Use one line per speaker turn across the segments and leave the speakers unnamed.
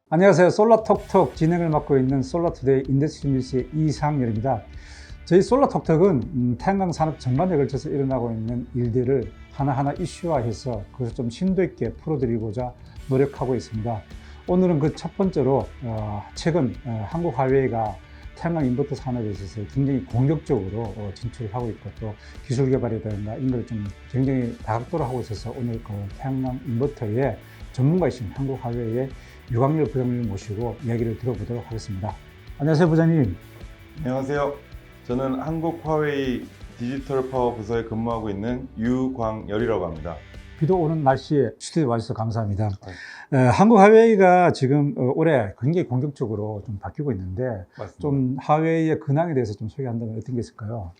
안녕하세요. 솔라톡톡 진행을 맡고 있는 솔라투데이 인더스트리 뉴스의 이상열입니다. 저희 솔라톡톡은 태양광 산업 전반에 걸쳐서 일어나고 있는 일들을 하나하나 이슈화해서 그것을 좀 심도 있게 풀어드리고자 노력하고 있습니다. 오늘은 그 첫 번째로 최근 한국 화웨이가 태양광 인버터 산업에 있어서 굉장히 공격적으로 진출을 하고 있고 또 기술 개발이라든가 이런 걸 좀 굉장히 다각도로 하고 있어서 오늘 그 태양광 인버터의 전문가이신 한국 화웨이의 유광열 부장님을 모시고 이야기를 들어보도록 하겠습니다. 안녕하세요, 부장님.
안녕하세요. 저는 한국 화웨이 디지털 파워 부서에 근무하고 있는 유광열이라고 합니다.
비도 오는 날씨에 스튜디오에 와주셔서 감사합니다. 한국 화웨이가 지금 올해 굉장히 공격적으로 좀 바뀌고 있는데
맞습니다.
좀 화웨이의 근황에 대해서 좀 소개한다면 어떤 게 있을까요?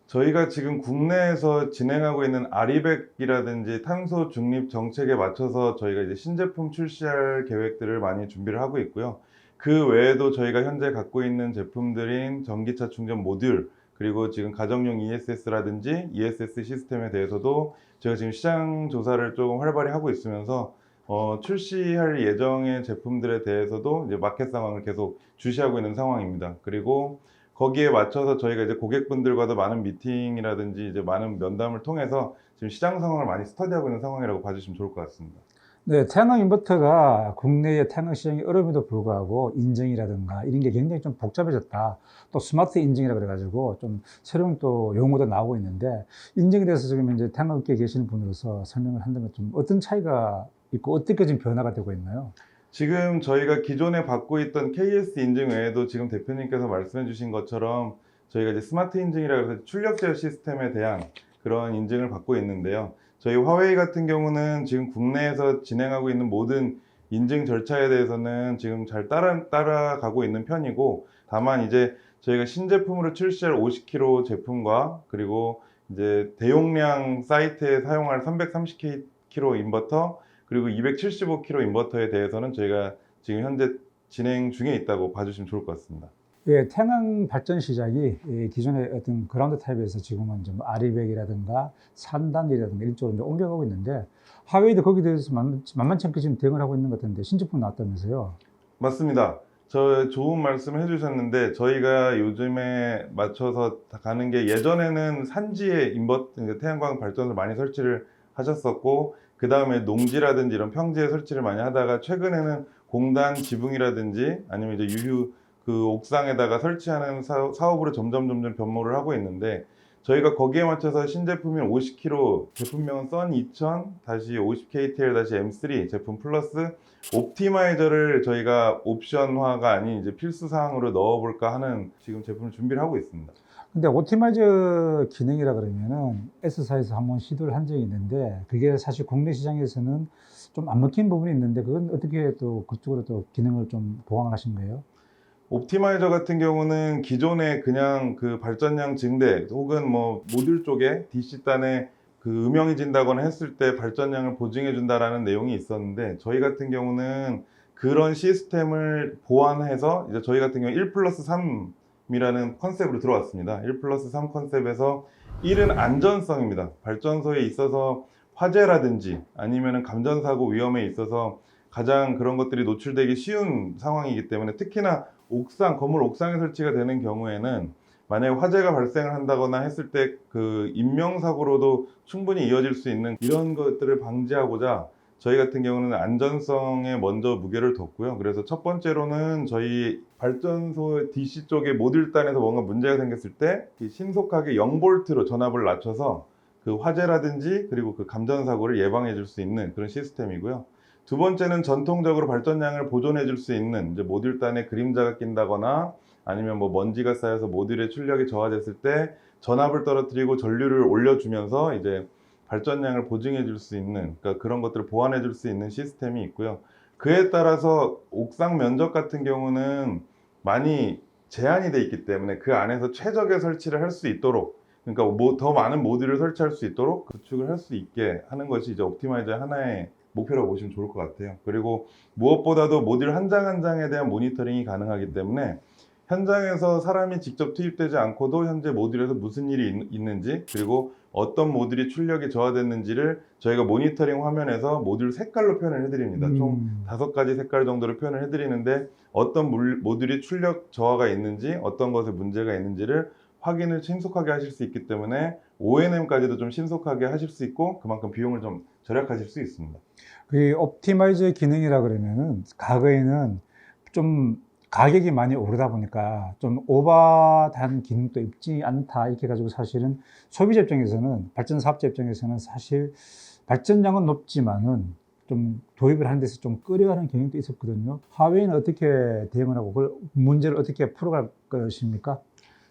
저희가 지금 국내에서 진행하고 있는 아리백이라든지 탄소 중립 정책에 맞춰서 저희가 이제 신제품 출시할 계획들을 많이 준비를 하고 있고요. 그 외에도 저희가 현재 갖고 있는 제품들인 전기차 충전 모듈, 그리고 지금 가정용 ESS라든지 ESS 시스템에 대해서도 저희가 지금 시장 조사를 조금 활발히 하고 있으면서 출시할 예정의 제품들에 대해서도 이제 마켓 상황을 계속 주시하고 있는 상황입니다. 그리고 거기에 맞춰서 저희가 이제 고객분들과도 많은 미팅이라든지 이제 많은 면담을 통해서 지금 시장 상황을 많이 스터디하고 있는 상황이라고 봐주시면 좋을 것 같습니다.
네, 태양광 인버터가 국내의 태양광 시장이 어려움에도 불구하고 인증이라든가 이런 게 굉장히 좀 복잡해졌다. 또 스마트 인증이라 그래가지고 좀 새로운 또 용어도 나오고 있는데 인증에 대해서 지금 이제 태양광업계에 계시는 분으로서 설명을 한다면 좀 어떤 차이가 있고 어떻게 지금 변화가 되고 있나요?
지금 저희가 기존에 받고 있던 KS 인증 외에도 지금 대표님께서 말씀해 주신 것처럼 저희가 이제 스마트 인증이라고 해서 출력 제어 시스템에 대한 그런 인증을 받고 있는데요. 저희 화웨이 같은 경우는 지금 국내에서 진행하고 있는 모든 인증 절차에 대해서는 지금 잘 따라가고 있는 편이고, 다만 이제 저희가 신제품으로 출시할 50kg 제품과 그리고 이제 대용량 사이트에 사용할 330kg 인버터 그리고 275kg 인버터에 대해서는 저희가 지금 현재 진행 중에 있다고 봐주시면 좋을 것 같습니다.
예, 태양 발전 시장이 기존의 어떤 그라운드 타입에서 지금은 좀 아리백이라든가 산단이라든가 이쪽으로 이제 옮겨가고 있는데 화웨이도 거기에 대해서 만만치 않게 지금 대응을 하고 있는 것 같은데 신제품 나왔다면서요?
맞습니다. 저 좋은 말씀 해주셨는데 저희가 요즘에 맞춰서 가는 게, 예전에는 산지에 인버터 태양광 발전을 많이 설치를 하셨었고 그 다음에 농지라든지 이런 평지에 설치를 많이 하다가 최근에는 공단 지붕이라든지 아니면 이제 유휴 그 옥상에다가 설치하는 사업으로 점점 변모를 하고 있는데, 저희가 거기에 맞춰서 신제품인 50kg 제품명은 썬2000-50KTL-M3 제품 플러스 옵티마이저를 저희가 옵션화가 아닌 이제 필수 사항으로 넣어볼까 하는 지금 제품을 준비를 하고 있습니다.
근데 옵티마이저 기능이라 그러면은 S사에서 한번 시도를 한 적이 있는데 그게 사실 국내 시장에서는 좀 안 먹힌 부분이 있는데 그건 어떻게 또 그쪽으로 또 기능을 좀 보강하신 거예요?
옵티마이저 같은 경우는 기존에 그냥 그 발전량 증대 혹은 뭐 모듈 쪽에 DC단에 그 음영이 진다거나 했을 때 발전량을 보증해 준다라는 내용이 있었는데, 저희 같은 경우는 그런 시스템을 보완해서 이제 저희 같은 경우 1 플러스 3이라는 컨셉으로 들어왔습니다. 1 플러스 3 컨셉에서 1은 안전성입니다. 발전소에 있어서 화재라든지 아니면은 감전사고 위험에 있어서 가장 그런 것들이 노출되기 쉬운 상황이기 때문에, 특히나 건물 옥상에 설치가 되는 경우에는 만약에 화재가 발생을 한다거나 했을 때 그 인명사고로도 충분히 이어질 수 있는 이런 것들을 방지하고자 저희 같은 경우는 안전성에 먼저 무게를 뒀고요. 그래서 첫 번째로는 저희 발전소 DC 쪽에 모듈단에서 뭔가 문제가 생겼을 때 신속하게 0V로 전압을 낮춰서 그 화재라든지 그리고 그 감전사고를 예방해 줄 수 있는 그런 시스템이고요. 두 번째는 전통적으로 발전량을 보존해 줄 수 있는 이제 모듈단에 그림자가 낀다거나 아니면 뭐 먼지가 쌓여서 모듈의 출력이 저하됐을 때 전압을 떨어뜨리고 전류를 올려주면서 이제 발전량을 보증해 줄 수 있는, 그러니까 그런 것들을 보완해 줄 수 있는 시스템이 있고요. 그에 따라서 옥상 면적 같은 경우는 많이 제한이 돼 있기 때문에 그 안에서 최적의 설치를 할 수 있도록, 그러니까 뭐 더 많은 모듈을 설치할 수 있도록 구축을 할 수 있게 하는 것이 이제 옵티마이저의 하나의 목표라고 보시면 좋을 것 같아요. 그리고 무엇보다도 모듈 한 장 한 장에 대한 모니터링이 가능하기 때문에 현장에서 사람이 직접 투입되지 않고도 현재 모듈에서 무슨 일이 있는지, 그리고 어떤 모듈이 출력이 저하됐는지를 저희가 모니터링 화면에서 모듈 색깔로 표현을 해드립니다. 총 5가지 색깔 정도로 표현을 해드리는데, 어떤 모듈이 출력 저하가 있는지, 어떤 것에 문제가 있는지를 확인을 신속하게 하실 수 있기 때문에 O&M까지도 좀 신속하게 하실 수 있고, 그만큼 비용을 좀 절약하실 수 있습니다.
그 옵티마이저 기능이라 그러면은 과거에는 좀 가격이 많이 오르다 보니까 좀 오버한 기능도 있지 않다 이렇게 가지고 사실은 소비자 입장에서는, 발전 사업자 입장에서는 사실 발전량은 높지만은 좀 도입을 하는 데서 좀 꺼려하는 경향도 있었거든요. 하웨이는 어떻게 대응을 하고 그 문제를 어떻게 풀어갈 것입니까?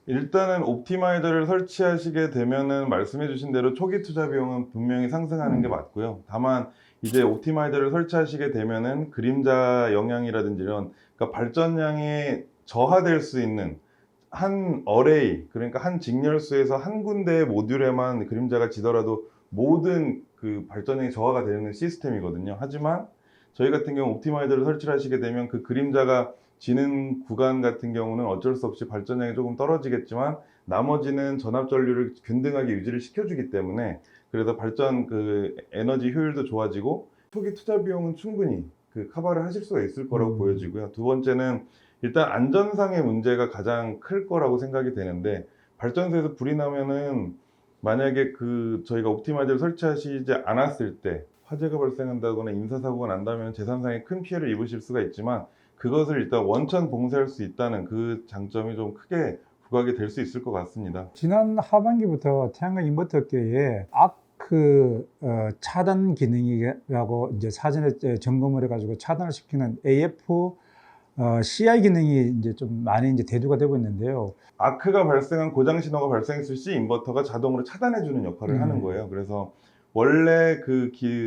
일단은 옵티마이저를 설치하시게 되면은 말씀해 주신 대로 초기 투자 비용은 분명히 상승하는 게 맞고요. 다만 이제 옵티마이저를 설치하시게 되면은 그림자 영향이라든지 이런, 그러니까 발전량이 저하될 수 있는 한 어레이, 그러니까 한 직렬수에서 한 군데의 모듈에만 그림자가 지더라도 모든 그 발전량이 저하가 되는 시스템이거든요. 하지만 저희 같은 경우 옵티마이저를 설치를 하시게 되면 그 그림자가 지는 구간 같은 경우는 어쩔 수 없이 발전량이 조금 떨어지겠지만 나머지는 전압 전류를 균등하게 유지를 시켜주기 때문에, 그래서 발전 그 에너지 효율도 좋아지고 초기 투자 비용은 충분히 그 커버를 하실 수가 있을 거라고 보여지고요. 두 번째는 일단 안전상의 문제가 가장 클 거라고 생각이 되는데, 발전소에서 불이 나면은 만약에 그 저희가 옵티마이저를 설치하시지 않았을 때 화재가 발생한다거나 인사사고가 난다면 재산상의 큰 피해를 입으실 수가 있지만, 그것을 일단 원천 봉쇄할 수 있다는 그 장점이 좀 크게 부각이 될 수 있을 것 같습니다.
지난 하반기부터 태양광 인버터계에 아크 차단 기능이라고 이제 사전에 점검을 해가지고 차단을 시키는 AF CI 기능이 이제 좀 많이 이제 대두가 되고 있는데요.
아크가 발생한 고장 신호가 발생했을 시 인버터가 자동으로 차단해주는 역할을 하는 거예요. 그래서 원래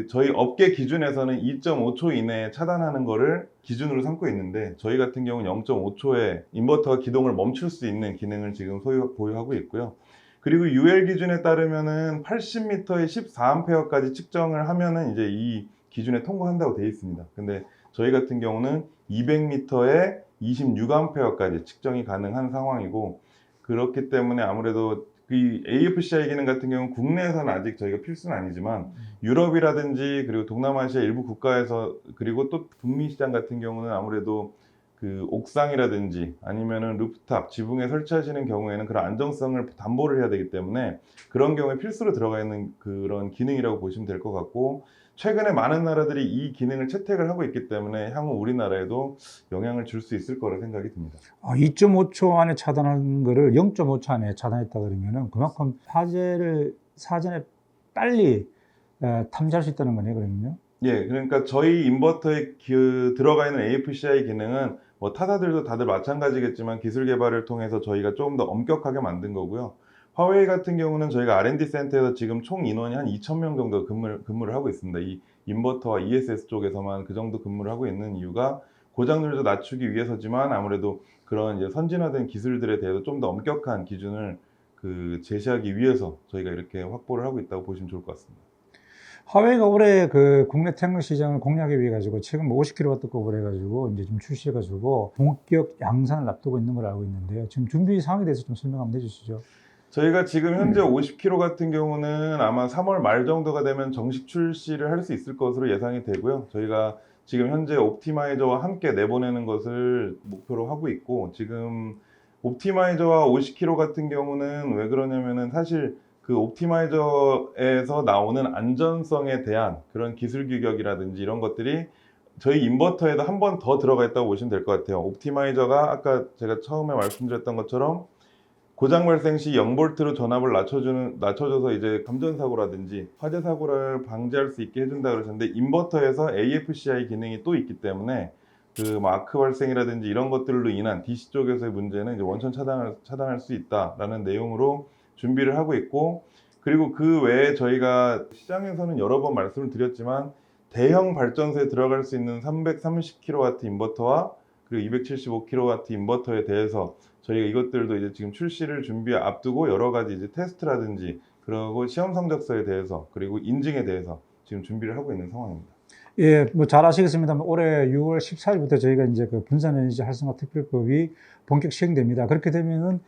저희 업계 기준에서는 2.5초 이내에 차단하는 거를 기준으로 삼고 있는데, 저희 같은 경우는 0.5초에 인버터가 기동을 멈출 수 있는 기능을 지금 보유하고 있고요. 그리고 UL 기준에 따르면은 80m에 14A까지 측정을 하면은 이제 이 기준에 통과한다고 되어 있습니다. 근데 저희 같은 경우는 200m에 26A까지 측정이 가능한 상황이고, 그렇기 때문에 아무래도 이 AFCI 기능 같은 경우는 국내에서는 아직 저희가 필수는 아니지만 유럽이라든지 그리고 동남아시아 일부 국가에서, 그리고 또 북미 시장 같은 경우는 아무래도 그 옥상이라든지 아니면은 루프탑, 지붕에 설치하시는 경우에는 그런 안정성을 담보를 해야 되기 때문에 그런 경우에 필수로 들어가 있는 그런 기능이라고 보시면 될 것 같고, 최근에 많은 나라들이 이 기능을 채택을 하고 있기 때문에 향후 우리나라에도 영향을 줄 수 있을 거라 생각이 듭니다.
2.5초 안에 차단하는 거를 0.5초 안에 차단했다 그러면은 그만큼 화재를 사전에 빨리 탐지할 수 있다는 거네요, 그러면요.
예, 그러니까 저희 인버터에 들어가 있는 AFCI 기능은 뭐 타사들도 다들 마찬가지겠지만 기술 개발을 통해서 저희가 조금 더 엄격하게 만든 거고요. 화웨이 같은 경우는 저희가 R&D 센터에서 지금 총 인원이 한 2,000명 정도 근무를 하고 있습니다. 이 인버터와 ESS 쪽에서만 그 정도 근무를 하고 있는 이유가 고장률도 낮추기 위해서지만, 아무래도 그런 이제 선진화된 기술들에 대해서 좀 더 엄격한 기준을 제시하기 위해서 저희가 이렇게 확보를 하고 있다고 보시면 좋을 것 같습니다.
화웨이가 올해 그 국내 태양광 시장을 공략해 위해 가지고 최근 50kW급을 해가지고 이제 좀 출시해가지고 본격 양산을 앞두고 있는 걸 알고 있는데요. 지금 준비 상황에 대해서 좀 설명 한번 해주시죠.
저희가 지금 현재 50kg 같은 경우는 아마 3월 말 정도가 되면 정식 출시를 할 수 있을 것으로 예상이 되고요. 저희가 지금 현재 옵티마이저와 함께 내보내는 것을 목표로 하고 있고, 지금 옵티마이저와 50kg 같은 경우는 왜 그러냐면은 사실 그 옵티마이저에서 나오는 안전성에 대한 그런 기술 규격이라든지 이런 것들이 저희 인버터에도 한 번 더 들어가 있다고 보시면 될 것 같아요. 옵티마이저가 아까 제가 처음에 말씀드렸던 것처럼 고장 발생 시 0V로 전압을 낮춰줘서 이제 감전사고라든지 화재 사고를 방지할 수 있게 해준다 그러셨는데, 인버터에서 AFCI 기능이 또 있기 때문에 그 아크 발생이라든지 이런 것들로 인한 DC 쪽에서의 문제는 이제 원천 차단할 수 있다라는 내용으로 준비를 하고 있고, 그리고 그 외에 저희가 시장에서는 여러 번 말씀을 드렸지만 대형 발전소에 들어갈 수 있는 330kW 인버터와 그리고 275kW 인버터에 대해서 저희가 이것들도 이제 지금 출시를 앞두고 여러 가지 이제 테스트라든지 그리고 시험 성적서에 대해서 그리고 인증에 대해서 지금 준비를 하고 있는 상황입니다.
예, 뭐 잘 아시겠습니다만 올해 6월 14일부터 저희가 이제 그 분산에너지 활성화 특별법이 본격 시행됩니다. 그렇게 되면은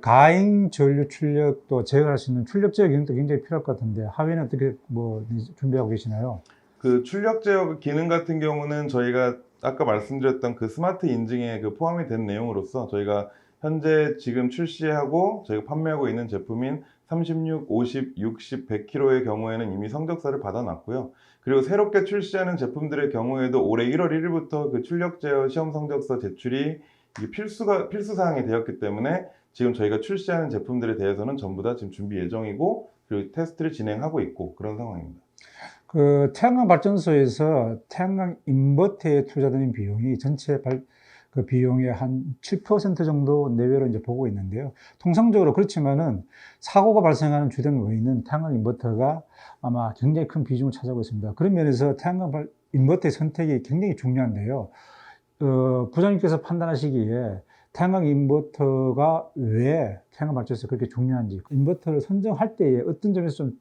가행 전류 출력도 제어할 수 있는 출력 제어 기능도 굉장히 필요할 것 같은데 하회는 어떻게 뭐 준비하고 계시나요?
그 출력 제어 기능 같은 경우는 저희가 아까 말씀드렸던 그 스마트 인증에 그 포함이 된 내용으로서 저희가 현재 지금 출시하고 저희가 판매하고 있는 제품인 36, 50, 60, 100kg의 경우에는 이미 성적서를 받아놨고요. 그리고 새롭게 출시하는 제품들의 경우에도 올해 1월 1일부터 그 출력 제어 시험 성적서 제출이 이게 필수 사항이 되었기 때문에 지금 저희가 출시하는 제품들에 대해서는 전부 다 지금 준비 예정이고 그리고 테스트를 진행하고 있고 그런 상황입니다.
그 태양광 발전소에서 태양광 인버터에 투자되는 비용이 전체 그 비용의 한 7% 정도 내외로 이제 보고 있는데요. 통상적으로 그렇지만은 사고가 발생하는 주된 원인은 태양광 인버터가 아마 굉장히 큰 비중을 차지하고 있습니다. 그런 면에서 인버터의 선택이 굉장히 중요한데요. 부장님께서 판단하시기에 태양광 인버터가 왜 태양광 발전소에 그렇게 중요한지, 인버터를 선정할 때에 어떤 점에서 좀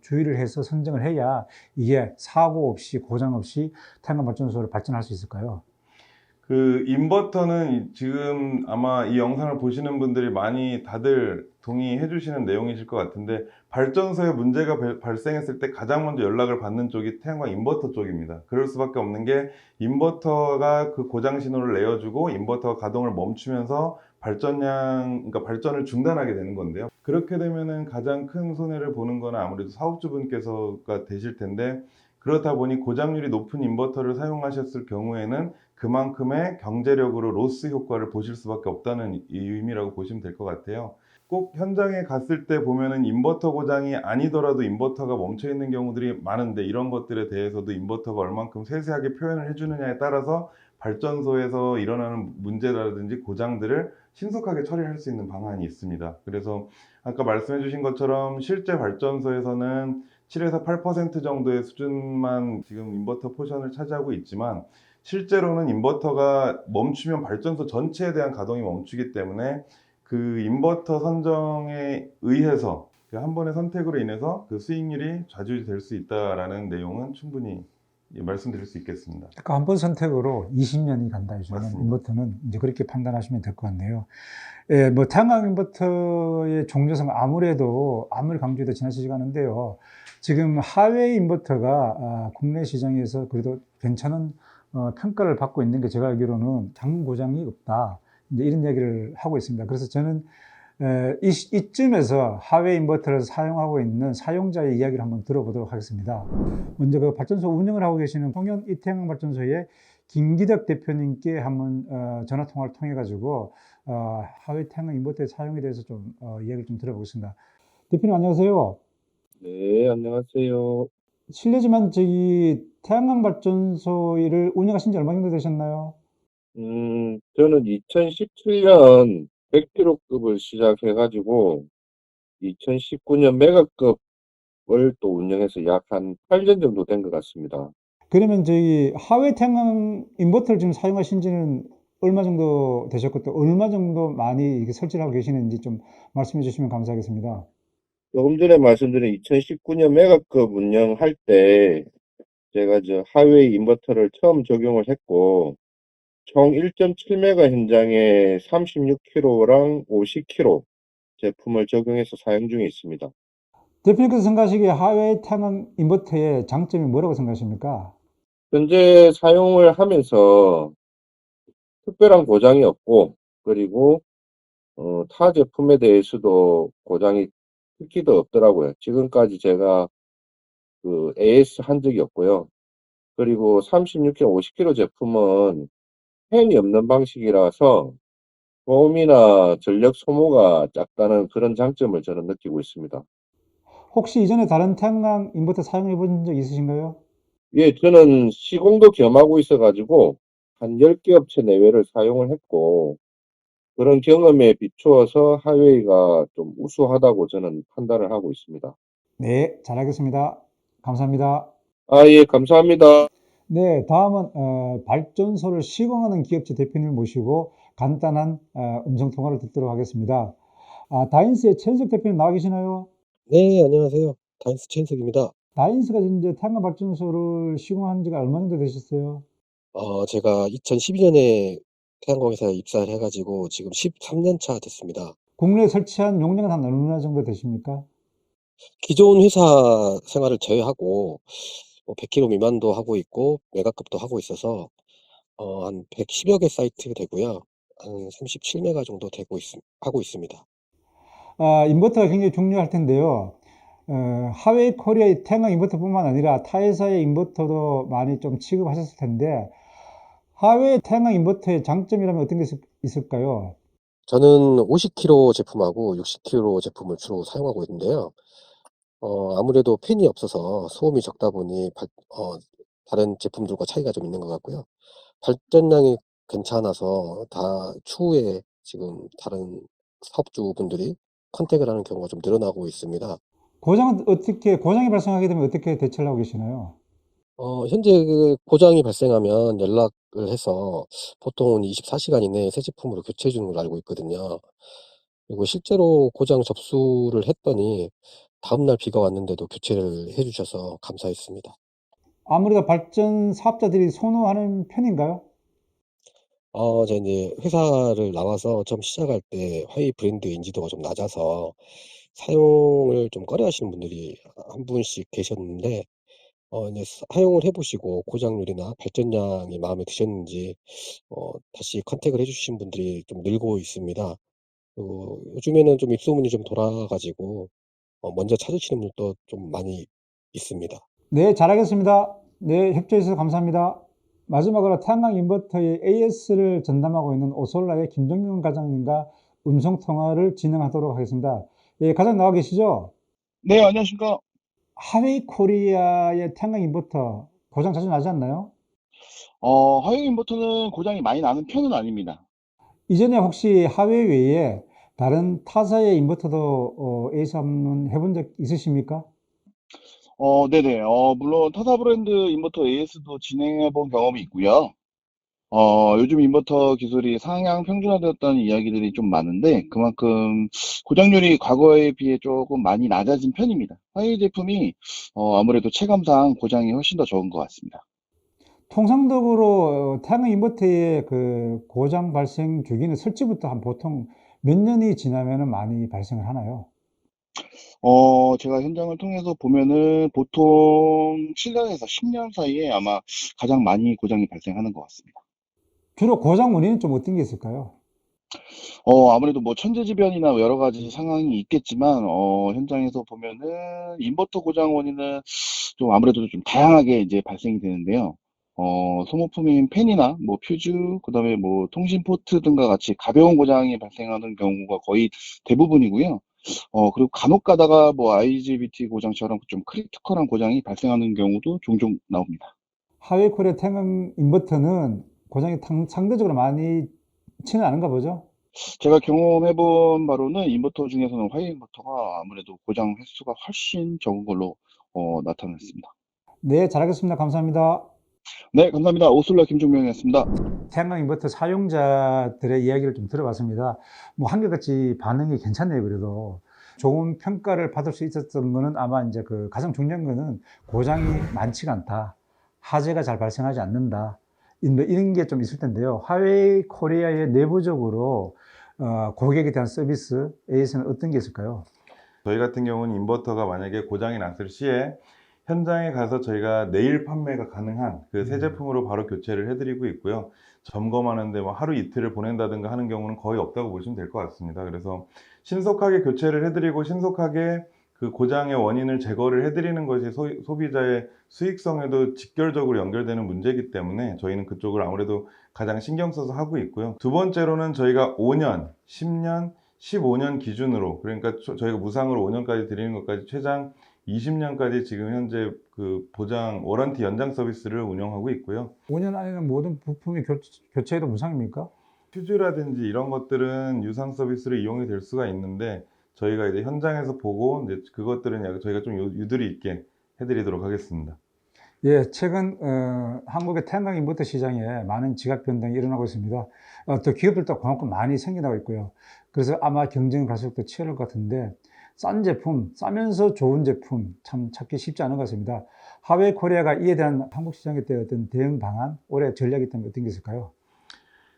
주의를 해서 선정을 해야 이게 사고 없이 고장 없이 태양광 발전소를 발전할 수 있을까요?
그 인버터는 지금 아마 이 영상을 보시는 분들이 많이 다들 동의해 주시는 내용이실 것 같은데 발전소에 문제가 발생했을 때 가장 먼저 연락을 받는 쪽이 태양광 인버터 쪽입니다. 그럴 수밖에 없는 게 인버터가 그 고장 신호를 내어주고 인버터가 가동을 멈추면서 그러니까 발전을 중단하게 되는 건데요. 그렇게 되면은 가장 큰 손해를 보는 거는 아무래도 사업주분께서가 되실 텐데 그렇다 보니 고장률이 높은 인버터를 사용하셨을 경우에는 그만큼의 경제력으로 로스 효과를 보실 수밖에 없다는 의미라고 보시면 될 것 같아요. 꼭 현장에 갔을 때 보면은 인버터 고장이 아니더라도 인버터가 멈춰 있는 경우들이 많은데 이런 것들에 대해서도 인버터가 얼만큼 세세하게 표현을 해주느냐에 따라서 발전소에서 일어나는 문제라든지 고장들을 신속하게 처리할 수 있는 방안이 있습니다. 그래서 아까 말씀해 주신 것처럼 실제 발전소에서는 7에서 8% 정도의 수준만 지금 인버터 포션을 차지하고 있지만 실제로는 인버터가 멈추면 발전소 전체에 대한 가동이 멈추기 때문에 그 인버터 선정에 의해서 그 한 번의 선택으로 인해서 그 수익률이 좌지우지될 수 있다라는 내용은 충분히 말씀드릴 수 있겠습니다.
그러니까 한 번 선택으로 20년이 간다 해주면
맞습니다.
인버터는 이제 그렇게 판단하시면 될 것 같네요. 예, 뭐 태양광 인버터의 종류성 아무리 강조해도 지나치지가 않은데요. 지금 하웨이 인버터가 국내 시장에서 그래도 괜찮은 평가를 받고 있는 게 제가 알기로는 장 고장이 없다. 이제 이런 얘기를 하고 있습니다. 그래서 저는 이쯤에서 하웨이 인버터를 사용하고 있는 사용자의 이야기를 한번 들어보도록 하겠습니다. 먼저 그 발전소 운영을 하고 계시는 홍현 이태양 발전소의 김기덕 대표님께 한번 전화 통화를 통해 가지고 하웨이 태양광 인버터의 사용에 대해서 좀 이야기를 좀 들어보겠습니다. 대표님 안녕하세요.
네, 안녕하세요.
실례지만 저기 태양광 발전소를 운영하신 지 얼마 정도 되셨나요?
저는 2017년 100kg급을 시작해가지고 2019년 메가급을 또 운영해서 약 한 8년 정도 된 것 같습니다.
그러면 저희 하웨이 태양광 인버터를 지금 사용하신 지는 얼마 정도 되셨고 또 얼마 정도 많이 이렇게 설치를 하고 계시는지 좀 말씀해 주시면 감사하겠습니다.
조금 전에 말씀드린 2019년 메가급 운영할 때 제가 저 하웨이 인버터를 처음 적용을 했고 총 1.7메가 현장에 36kg랑 50kg 제품을 적용해서 사용 중에 있습니다.
대표님께서 생각하시기에 하웨이 태양광 인버터의 장점이 뭐라고 생각하십니까?
현재 사용을 하면서 특별한 고장이 없고, 그리고 타 제품에 대해서도 고장이 특히도 없더라고요. 지금까지 제가 그 AS 한 적이 없고요. 그리고 36kg, 50kg 제품은 팬이 없는 방식이라서 소음이나 전력 소모가 작다는 그런 장점을 저는 느끼고 있습니다.
혹시 이전에 다른 태양광 인버터 사용해 본 적 있으신가요?
예, 저는 시공도 겸하고 있어가지고 한 10개 업체 내외를 사용을 했고, 그런 경험에 비추어서 하웨이가 좀 우수하다고 저는 판단을 하고 있습니다.
네, 잘하겠습니다. 감사합니다.
아, 예, 감사합니다.
네, 다음은 발전소를 시공하는 기업체 대표님을 모시고 간단한 음성 통화를 듣도록 하겠습니다. 다인스의 최은석 대표님 나와 계시나요?
네, 안녕하세요. 다인스 최인석입니다.
다인스가 이제 태양광 발전소를 시공한 지가 얼마 정도 되셨어요?
제가 2012년에 태양광회사에 입사를 해가지고 지금 13년 차 됐습니다.
국내에 설치한 용량은 한 얼마나 정도 되십니까?
기존 회사 생활을 제외하고 100km 미만도 하고 있고 메가급도 하고 있어서 한 110여 개 사이트 되고요. 한 37메가 정도 하고 있습니다.
인버터가 굉장히 중요할 텐데요. 하웨이 코리아의 태양광 인버터뿐만 아니라 타 회사의 인버터도 많이 좀 취급하셨을 텐데, 하웨이 태양광 인버터의 장점이라면 어떤 게 있을까요?
저는 50kW 제품하고 60kW 제품을 주로 사용하고 있는데요. 아무래도 팬이 없어서 소음이 적다 보니 다른 제품들과 차이가 좀 있는 것 같고요. 발전량이 괜찮아서 추후에 지금 다른 사업주분들이 컨택을 하는 경우가 좀 늘어나고 있습니다.
고장이 발생하게 되면 어떻게 대처를 하고 계시나요?
현재 그 고장이 발생하면 연락을 해서 보통은 24시간 이내에 새 제품으로 교체해 주는 걸로 알고 있거든요. 그리고 실제로 고장 접수를 했더니 다음날 비가 왔는데도 교체를 해 주셔서 감사했습니다.
아무래도 발전 사업자들이 선호하는 편인가요?
제가 이제 회사를 나와서 처음 시작할 때 화웨이 브랜드 인지도가 좀 낮아서 사용을 좀 꺼려하시는 분들이 한 분씩 계셨는데 이제 사용을 해 보시고 고장률이나 발전량이 마음에 드셨는지 다시 컨택을 해 주신 분들이 좀 늘고 있습니다. 그리고 요즘에는 좀 입소문이 좀 돌아 가지고 먼저 찾으시는 분들도 좀 많이 있습니다.
네, 잘하겠습니다. 네, 협조해 주셔서 감사합니다. 마지막으로 태양광 인버터의 AS를 전담하고 있는 오솔라의 김정민 과장님과 음성 통화를 진행하도록 하겠습니다. 예, 과장 나와 계시죠?
네, 안녕하십니까.
하웨이 코리아의 태양광 인버터 고장 자주 나지 않나요?
하이어 인버터는 고장이 많이 나는 편은 아닙니다.
이전에 혹시 하웨이 외에 다른 타사의 인버터도 AS 한번 해본 적 있으십니까?
네네. 물론 타사 브랜드 인버터 AS도 진행해 본 경험이 있고요. 요즘 인버터 기술이 상향 평준화되었다는 이야기들이 좀 많은데, 그만큼 고장률이 과거에 비해 조금 많이 낮아진 편입니다. 하이어 제품이, 아무래도 체감상 고장이 훨씬 더 적은 것 같습니다.
통상적으로 태양광 인버터의 그 고장 발생 주기는 설치부터 한 보통 몇 년이 지나면은 많이 발생을 하나요?
제가 현장을 통해서 보면은 보통 7년에서 10년 사이에 아마 가장 많이 고장이 발생하는 것 같습니다.
주로 고장 원인은 좀 어떤 게 있을까요?
아무래도 뭐 천재지변이나 여러 가지 상황이 있겠지만, 현장에서 보면은 인버터 고장 원인은 좀 아무래도 좀 다양하게 이제 발생이 되는데요. 소모품인 팬이나 뭐 퓨즈, 그다음에 뭐 통신 포트 등과 같이 가벼운 고장이 발생하는 경우가 거의 대부분이고요. 그리고 간혹 가다가 뭐 IGBT 고장처럼 좀 크리티컬한 고장이 발생하는 경우도 종종 나옵니다.
하웨이 코리아 태양광 인버터는 고장이 상대적으로 많지는 않은가 보죠?
제가 경험해 본 바로는 인버터 중에서는 화이어 인버터가 아무래도 고장 횟수가 훨씬 적은 걸로 나타났습니다.
네, 잘하겠습니다. 감사합니다.
네, 감사합니다. 오슬라 김종명이었습니다.
태양광 인버터 사용자들의 이야기를 좀 들어봤습니다. 뭐 한결같이 반응이 괜찮네요, 그래도. 좋은 평가를 받을 수 있었던 거는 아마 이제 그 가장 중요한 거는 고장이 많지가 않다. 화재가 잘 발생하지 않는다. 이런 게 좀 있을 텐데요. 하웨이 코리아의 내부적으로 고객에 대한 서비스, AS는 어떤 게 있을까요?
저희 같은 경우는 인버터가 만약에 고장이 났을 시에 현장에 가서 저희가 내일 판매가 가능한 그 새 제품으로 바로 교체를 해드리고 있고요. 점검하는데 뭐 하루 이틀을 보낸다든가 하는 경우는 거의 없다고 보시면 될 것 같습니다. 그래서 신속하게 교체를 해드리고 신속하게 그 고장의 원인을 제거를 해드리는 것이 소비자의 수익성에도 직결적으로 연결되는 문제이기 때문에 저희는 그쪽을 아무래도 가장 신경 써서 하고 있고요. 두 번째로는 저희가 5년, 10년, 15년 기준으로, 그러니까 저희가 무상으로 5년까지 드리는 것까지 최장 20년까지 지금 현재 그 보장 워런티 연장 서비스를 운영하고 있고요.
5년 안에는 모든 부품이 교체해도 무상입니까?
퓨즈라든지 이런 것들은 유상 서비스로 이용이 될 수가 있는데 저희가 이제 현장에서 보고 이제 그것들은 약간 저희가 좀 유두리 있게 해드리도록 하겠습니다.
예, 최근 한국의 태양광 인버터 시장에 많은 지각 변동이 일어나고 있습니다. 또 기업들도 그만큼 많이 생겨나고 있고요. 그래서 아마 경쟁이 갈수록 더 치열할 것 같은데 싼 제품, 싸면서 좋은 제품 참 찾기 쉽지 않은 것 같습니다. 하웨이 코리아가 이에 대한 한국 시장에 대한 어떤 대응 방안, 올해 전략이 있다면 어떤 게 있을까요?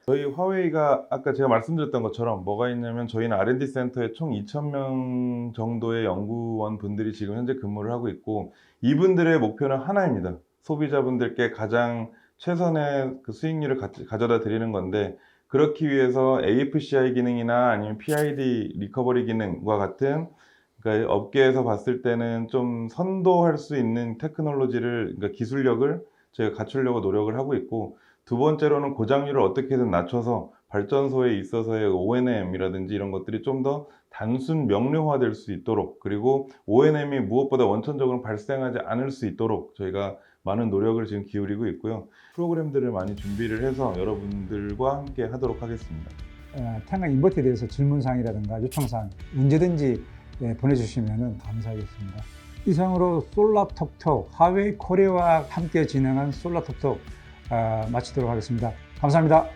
저희 화웨이가 아까 제가 말씀드렸던 것처럼 뭐가 있냐면 저희는 R&D 센터에 총 2,000명 정도의 연구원 분들이 지금 현재 근무를 하고 있고 이분들의 목표는 하나입니다. 소비자분들께 가장 최선의 그 수익률을 가져다 드리는 건데 그렇기 위해서 AFCI 기능이나 아니면 PID 리커버리 기능과 같은 그러니까 업계에서 봤을 때는 좀 선도할 수 있는 테크놀로지를 그러니까 기술력을 저희가 갖추려고 노력을 하고 있고 두 번째로는 고장률을 어떻게든 낮춰서 발전소에 있어서의 O&M이라든지 이런 것들이 좀 더 단순 명료화될 수 있도록 그리고 O&M이 무엇보다 원천적으로 발생하지 않을 수 있도록 저희가 많은 노력을 지금 기울이고 있고요. 프로그램들을 많이 준비를 해서 여러분들과 함께 하도록 하겠습니다.
태양광 인버터에 대해서 질문사항이라든가 요청사항 언제든지 보내주시면 감사하겠습니다. 이상으로 솔라톡톡 하웨이 코리아와 함께 진행한 솔라톡톡 마치도록 하겠습니다. 감사합니다.